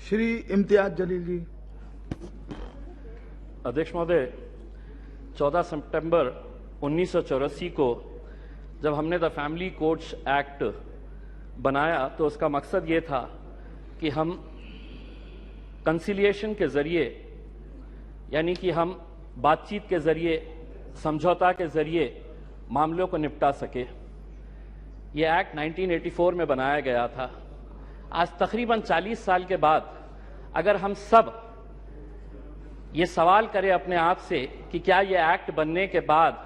श्री इम्तियाज जलील जी। अध्यक्ष महोदय, 14 सितंबर 1984 को जब हमने द फैमिली कोर्ट्स एक्ट बनाया तो उसका मकसद ये था कि हम कंसिलिएशन के जरिए, यानी कि हम बातचीत के जरिए, समझौता के जरिए मामलों को निपटा सके। ये एक्ट 1984 में बनाया गया था। आज तकरीबन 40 साल के बाद अगर हम सब ये सवाल करें अपने आप से कि क्या ये एक्ट बनने के बाद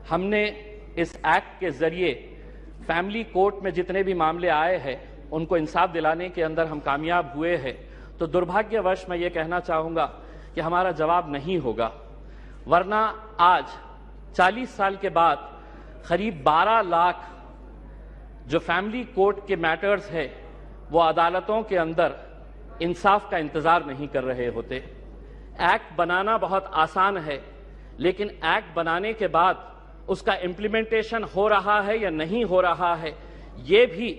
हमने इस एक्ट के जरिए फैमिली कोर्ट में जितने भी मामले आए हैं उनको इंसाफ दिलाने के अंदर हम कामयाब हुए हैं, तो दुर्भाग्यवश मैं ये कहना चाहूँगा कि हमारा जवाब नहीं होगा। वरना आज 40 साल के बाद करीब 12 लाख जो फैमिली कोर्ट के मैटर्स है वो अदालतों के अंदर इंसाफ का इंतजार नहीं कर रहे होते। एक्ट बनाना बहुत आसान है, लेकिन एक्ट बनाने के बाद उसका इम्प्लीमेंटेशन हो रहा है या नहीं हो रहा है, ये भी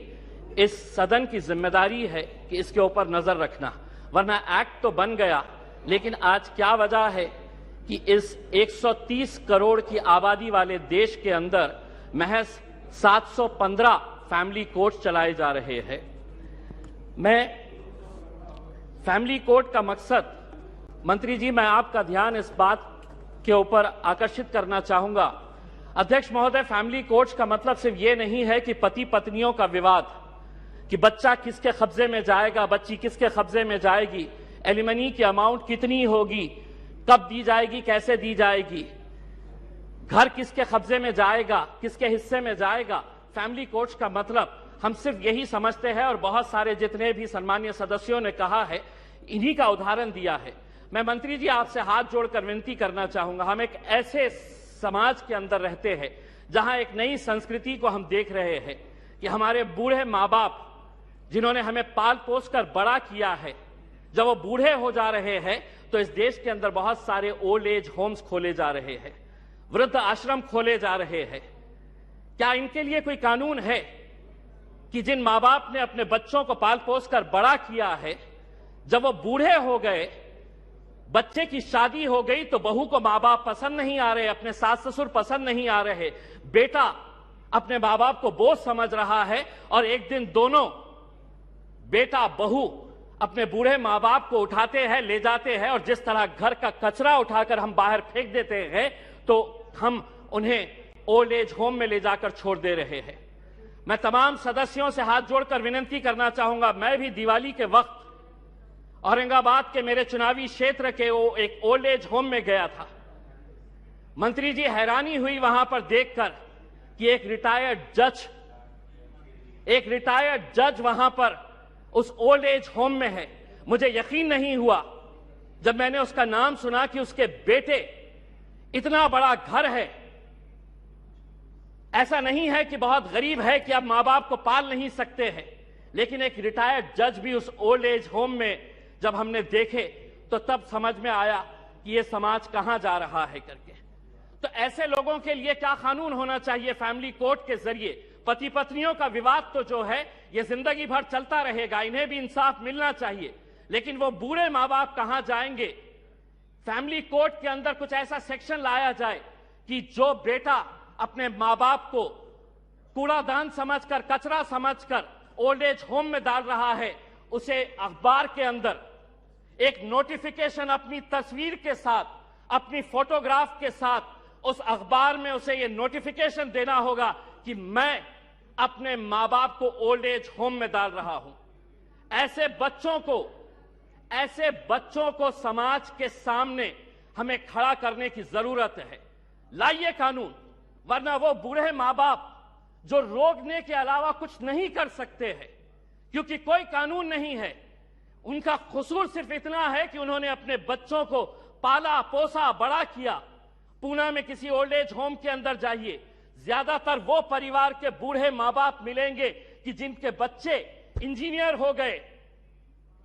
इस सदन की जिम्मेदारी है कि इसके ऊपर नजर रखना। वरना एक्ट तो बन गया, लेकिन आज क्या वजह है कि इस 130 करोड़ की आबादी वाले देश के अंदर महज 715 फैमिली कोर्ट चलाए जा रहे हैं। मैं फैमिली कोर्ट का मकसद, मंत्री जी, मैं आपका ध्यान इस बात के ऊपर आकर्षित करना चाहूंगा। अध्यक्ष महोदय, फैमिली कोर्ट्स का मतलब सिर्फ ये नहीं है कि पति पत्नियों का विवाद, कि बच्चा किसके कब्जे में जाएगा, बच्ची किसके कब्जे में जाएगी, एलिमनी की अमाउंट कितनी होगी, कब दी जाएगी, कैसे दी जाएगी, घर किसके कब्जे में जाएगा, किसके हिस्से में जाएगा। फैमिली कोर्ट्स का मतलब हम सिर्फ यही समझते हैं, और बहुत सारे जितने भी सम्मानीय सदस्यों ने कहा है, इन्हीं का उदाहरण दिया है। मैं मंत्री जी आपसे हाथ जोड़कर विनती करना चाहूंगा, हम एक ऐसे समाज के अंदर रहते हैं जहां एक नई संस्कृति को हम देख रहे हैं कि हमारे बूढ़े माँ बाप जिन्होंने हमें पाल पोस कर बड़ा किया है, जब वो बूढ़े हो जा रहे हैं तो इस देश के अंदर बहुत सारे ओल्ड एज होम्स खोले जा रहे हैं, वृद्ध आश्रम खोले जा रहे हैं। क्या इनके लिए कोई कानून है कि जिन माँ बाप ने अपने बच्चों को पाल पोस कर बड़ा किया है, जब वो बूढ़े हो गए, बच्चे की शादी हो गई, तो बहू को माँ बाप पसंद नहीं आ रहे, अपने सास ससुर पसंद नहीं आ रहे, बेटा अपने माँ बाप को बोझ समझ रहा है, और एक दिन दोनों बेटा बहू अपने बूढ़े माँ बाप को उठाते हैं, ले जाते हैं, और जिस तरह घर का कचरा उठाकर हम बाहर फेंक देते हैं, तो हम उन्हें ओल्ड एज होम में ले जाकर छोड़ दे रहे हैं। मैं तमाम सदस्यों से हाथ जोड़कर विनती करना चाहूंगा, मैं भी दिवाली के वक्त औरंगाबाद के मेरे चुनावी क्षेत्र के वो एक ओल्ड एज होम में गया था। मंत्री जी, हैरानी हुई वहां पर देखकर कि एक रिटायर्ड जज वहां पर उस ओल्ड एज होम में है। मुझे यकीन नहीं हुआ जब मैंने उसका नाम सुना कि उसके बेटे, इतना बड़ा घर है, ऐसा नहीं है कि बहुत गरीब है कि आप मां बाप को पाल नहीं सकते हैं, लेकिन एक रिटायर्ड जज भी उस ओल्ड एज होम में जब हमने देखे तो तब समझ में आया कि ये समाज कहां जा रहा है करके। तो ऐसे लोगों के लिए क्या कानून होना चाहिए? फैमिली कोर्ट के जरिए पति पत्नियों का विवाद तो जो है ये जिंदगी भर चलता रहेगा, इन्हें भी इंसाफ मिलना चाहिए, लेकिन वो बूढ़े मां बाप कहां जाएंगे? फैमिली कोर्ट के अंदर कुछ ऐसा सेक्शन लाया जाए कि जो बेटा अपने मां बाप को कूड़ादान समझकर, कचरा समझकर ओल्ड एज होम में डाल रहा है, उसे अखबार के अंदर एक नोटिफिकेशन अपनी तस्वीर के साथ, अपनी फोटोग्राफ के साथ उस अखबार में उसे यह नोटिफिकेशन देना होगा कि मैं अपने मां बाप को ओल्ड एज होम में डाल रहा हूं। ऐसे बच्चों को समाज के सामने हमें खड़ा करने की जरूरत है। लाइए कानून, वरना वो बूढ़े मां बाप जो रोकने के अलावा कुछ नहीं कर सकते हैं, क्योंकि कोई कानून नहीं है, उनका कसूर सिर्फ इतना है कि उन्होंने अपने बच्चों को पाला पोसा बड़ा किया। पूना में किसी ओल्ड एज होम के अंदर जाइए, ज्यादातर वो परिवार के बूढ़े मां बाप मिलेंगे कि जिनके बच्चे इंजीनियर हो गए,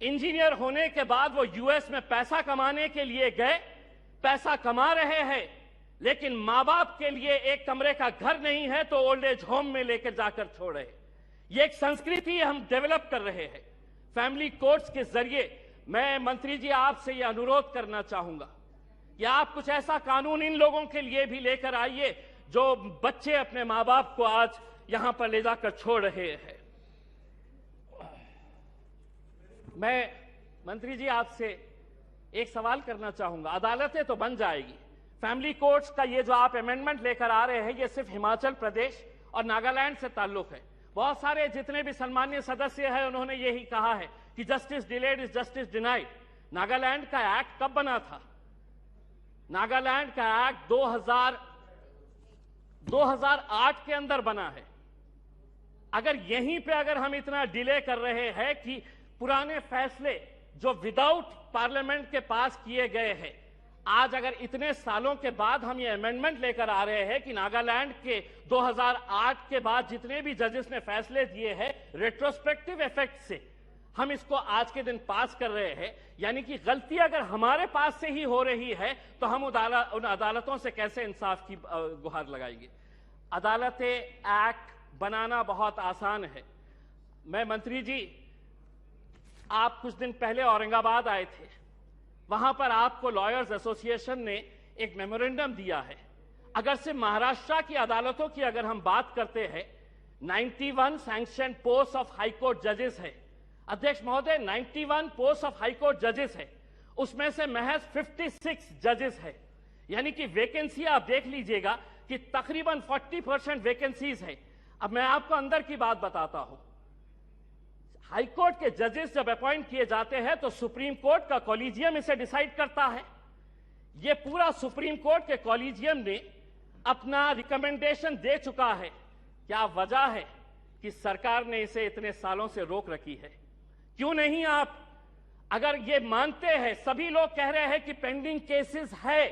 इंजीनियर होने के बाद वो यूएस में पैसा कमाने के लिए गए, पैसा कमा रहे हैं, लेकिन मां बाप के लिए एक कमरे का घर नहीं है तो ओल्ड एज होम में लेकर जाकर छोड़े। ये एक संस्कृति हम डेवलप कर रहे हैं। फैमिली कोर्ट्स के जरिए मैं मंत्री जी आपसे यह अनुरोध करना चाहूंगा कि आप कुछ ऐसा कानून इन लोगों के लिए भी लेकर आइए जो बच्चे अपने मां बाप को आज यहां पर ले जाकर छोड़ रहे हैं। मैं मंत्री जी आपसे एक सवाल करना चाहूंगा। अदालतें तो बन जाएगी, फैमिली कोर्ट्स का ये जो आप अमेंडमेंट लेकर आ रहे हैं ये सिर्फ हिमाचल प्रदेश और नागालैंड से ताल्लुक है। बहुत सारे जितने भी सम्मानीय सदस्य हैं उन्होंने यही कहा है कि justice delayed is justice denied. Nagaland का एक्ट कब बना था? नागालैंड का एक्ट 2008 के अंदर बना है। अगर यहीं पे अगर हम इतना डिले कर रहे हैं कि पुराने फैसले जो विदाउट पार्लियामेंट के पास किए गए हैं, आज अगर इतने सालों के बाद हम ये अमेंडमेंट लेकर आ रहे हैं कि नागालैंड के 2008 के बाद जितने भी जजेस ने फैसले दिए हैं रेट्रोस्पेक्टिव इफेक्ट से हम इसको आज के दिन पास कर रहे हैं, यानी कि गलती अगर हमारे पास से ही हो रही है तो हम उन अदालतों से कैसे इंसाफ की गुहार लगाएंगे। अदालतें एक्ट बनाना बहुत आसान है। मैं मंत्री जी, आप कुछ दिन पहले औरंगाबाद आए थे, वहां पर आपको लॉयर्स एसोसिएशन ने एक मेमोरेंडम दिया है। अगर से महाराष्ट्र की अदालतों की अगर हम बात करते हैं, 91 सैंक्शन पोस्ट ऑफ हाईकोर्ट जजेस है। अध्यक्ष महोदय, 91 पोस्ट ऑफ हाईकोर्ट जजेस है, उसमें से महज 56 जजेस है, यानी कि वैकेंसी आप देख लीजिएगा कि तकरीबन 40% वैकेंसीज है। अब मैं आपको अंदर की बात बताता हूं। हाईकोर्ट के जजेस जब अपॉइंट किए जाते हैं तो सुप्रीम कोर्ट का कॉलेजियम इसे डिसाइड करता है। यह पूरा सुप्रीम कोर्ट के कॉलेजियम ने अपना रिकमेंडेशन दे चुका है। क्या वजह है कि सरकार ने इसे इतने सालों से रोक रखी है? क्यों नहीं आप, अगर ये मानते हैं, सभी लोग कह रहे हैं कि पेंडिंग केसेस है,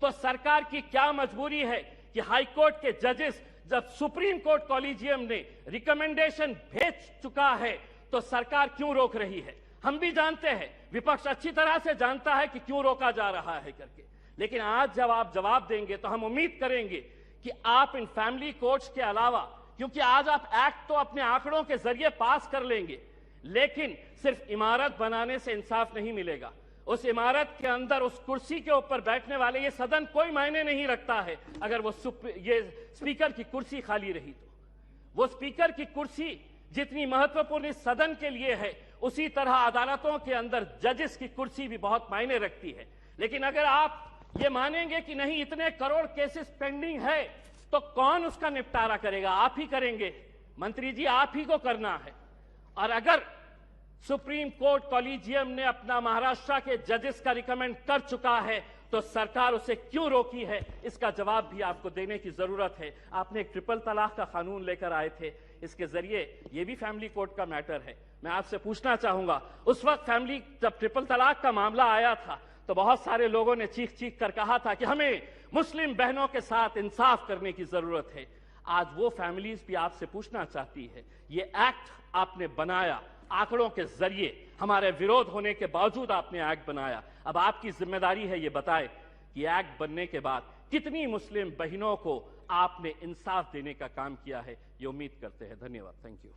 तो सरकार की क्या मजबूरी है कि हाईकोर्ट के जजेस जब सुप्रीम कोर्ट कॉलेजियम ने रिकमेंडेशन भेज चुका है तो सरकार क्यों रोक रही है? हम भी जानते हैं, विपक्ष अच्छी तरह से जानता है कि क्यों रोका जा रहा है करके, लेकिन आज जब आप जवाब देंगे तो हम उम्मीद करेंगे कि आप इन फैमिली कोर्ट्स के अलावा, क्योंकि आज आप एक्ट तो अपने आंकड़ों के जरिए पास कर लेंगे, लेकिन सिर्फ इमारत बनाने से इंसाफ नहीं मिलेगा। उस इमारत के अंदर उस कुर्सी के ऊपर बैठने वाले, ये सदन कोई मायने नहीं रखता है अगर वो ये स्पीकर की कुर्सी खाली रही तो। वो स्पीकर की कुर्सी जितनी महत्वपूर्ण इस सदन के लिए है, उसी तरह अदालतों के अंदर जजेस की कुर्सी भी बहुत मायने रखती है। लेकिन अगर आप ये मानेंगे कि नहीं, इतने करोड़ केसेस पेंडिंग है, तो कौन उसका निपटारा करेगा? आप ही करेंगे मंत्री जी, आप ही को करना है। और अगर सुप्रीम कोर्ट कॉलेजियम ने अपना महाराष्ट्र के जजेस का रिकमेंड कर चुका है तो सरकार उसे क्यों रोकी है, इसका जवाब भी आपको देने की जरूरत है। आपने एक ट्रिपल तलाक का कानून लेकर आए थे, इसके जरिए ये भी फैमिली कोर्ट का मैटर है। मैं आपसे पूछना चाहूंगा, उस वक्त जब ट्रिपल तलाक का मामला आया था तो बहुत सारे लोगों ने चीख चीख कर कहा था कि हमें मुस्लिम बहनों के साथ इंसाफ करने की जरूरत है। आज वो फैमिलीज भी आपसे पूछना चाहती है, ये एक्ट आपने बनाया, आंकड़ों के जरिए हमारे विरोध होने के बावजूद आपने एक्ट बनाया। अब आपकी जिम्मेदारी है ये बताए कि एक्ट बनने के बाद कितनी मुस्लिम बहनों को आपने इंसाफ देने का काम किया है। ये उम्मीद करते हैं। धन्यवाद। Thank you.